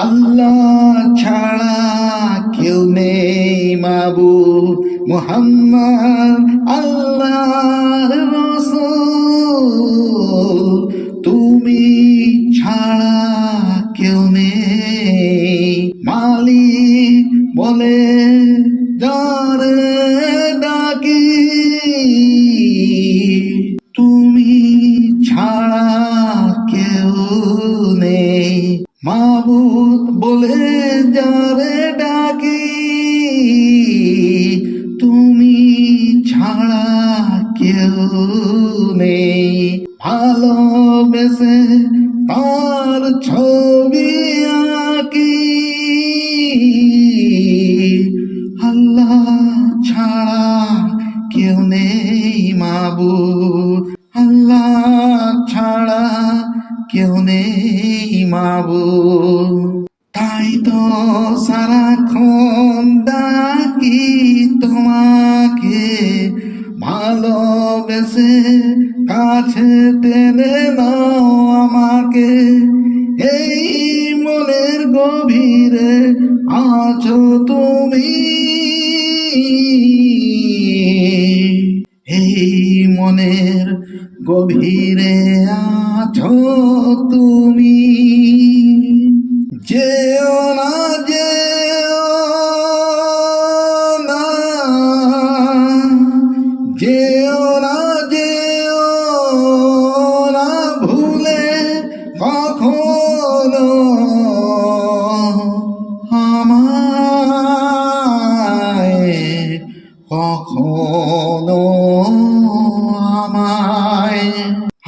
আল্লাহ ছাড়া কেউ নেই মাবুদ মুহাম্মদ আল্লাহর রাসূল তুমি ছাড়া কেউ নেই মালিক বলে যারে ডাকি তুমি ছাড়া কেউ নেই মাবুদ বলে যারে ডাকি তুমি ছাড়া কেউ নেই ভালোবেসে তার ছবি আঁকি আল্লাহ ছাড়া কেউ নেই মাবুদ আল্লাহ ছাড়া কেউ নেই মাবুদ তাই তো সারাক্ষণ ডাকি তোমাকে ভালোবেসে কাছে টেনে নাও আমাকে এই মনের গভীরে আছো তুমি এই মনের গভীরে আছো তুমি যেও না যেও না যেও না যেও না ভুলে কখনো আমায় কখনো আমায়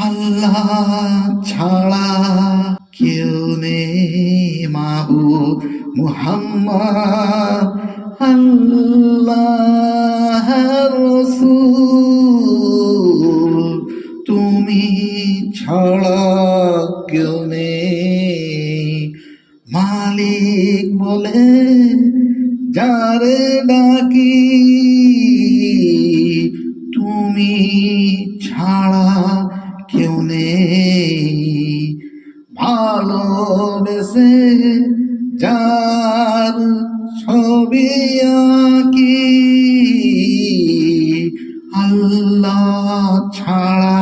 আল্লাহ ছাড়া কেউ নেই মাবুদ মুহাম্মদ আল্লাহর রাসূল তুমি ছাড়া কেউ নেই মালিক বলে যারে ডাকি তুমি ছাড়া কেউ নেই ভালোবেসে যার ছবি আঁকি আল্লাহ ছাড়া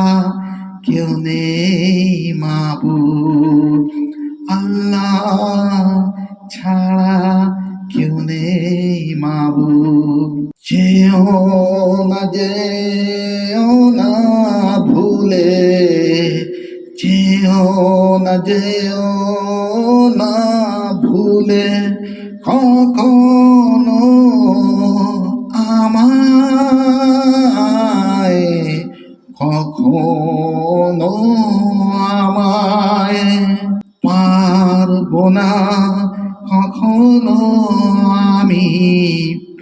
কেউ নেই মাবুদ আল্লাহ ছাড়া কেউ নেই মাবুদ যেও না ভুলে যেও না ভুলে কখনো আমায় কখনো আমায় পারবো না কখনো আমি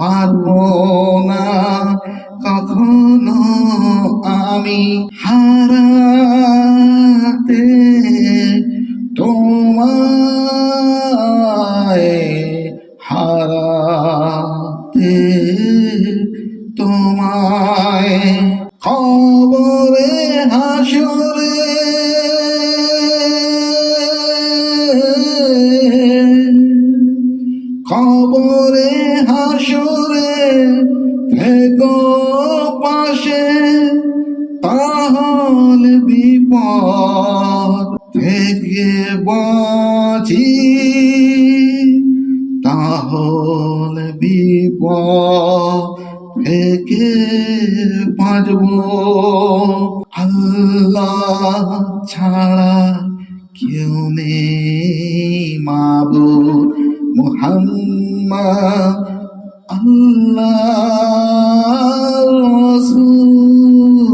পারবো না কখনো আমি হারাতে তোমায় হারাতে তোমায় কবরে হাসরে কবরে হাসরে থেকো পাশে তাহলে বিপদ থেকে বাঁচি তাহলে বিপদ থেকে বাঁচব আল্লাহ ছাড়া কেউ নেই মাবুদ মুহাম্মদ আল্লাহর রাসূল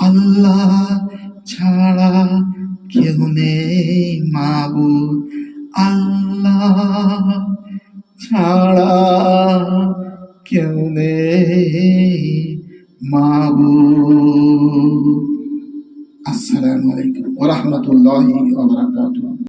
আল্লাহ ছাড়া কেউ নেই মাবুদ আল্লাহ ছাড়া কেউ নেই মাবুদ। আসসালামু আলাইকুম ওয়া রাহমাতুল্লাহি ওয়া বারাকাতুহু।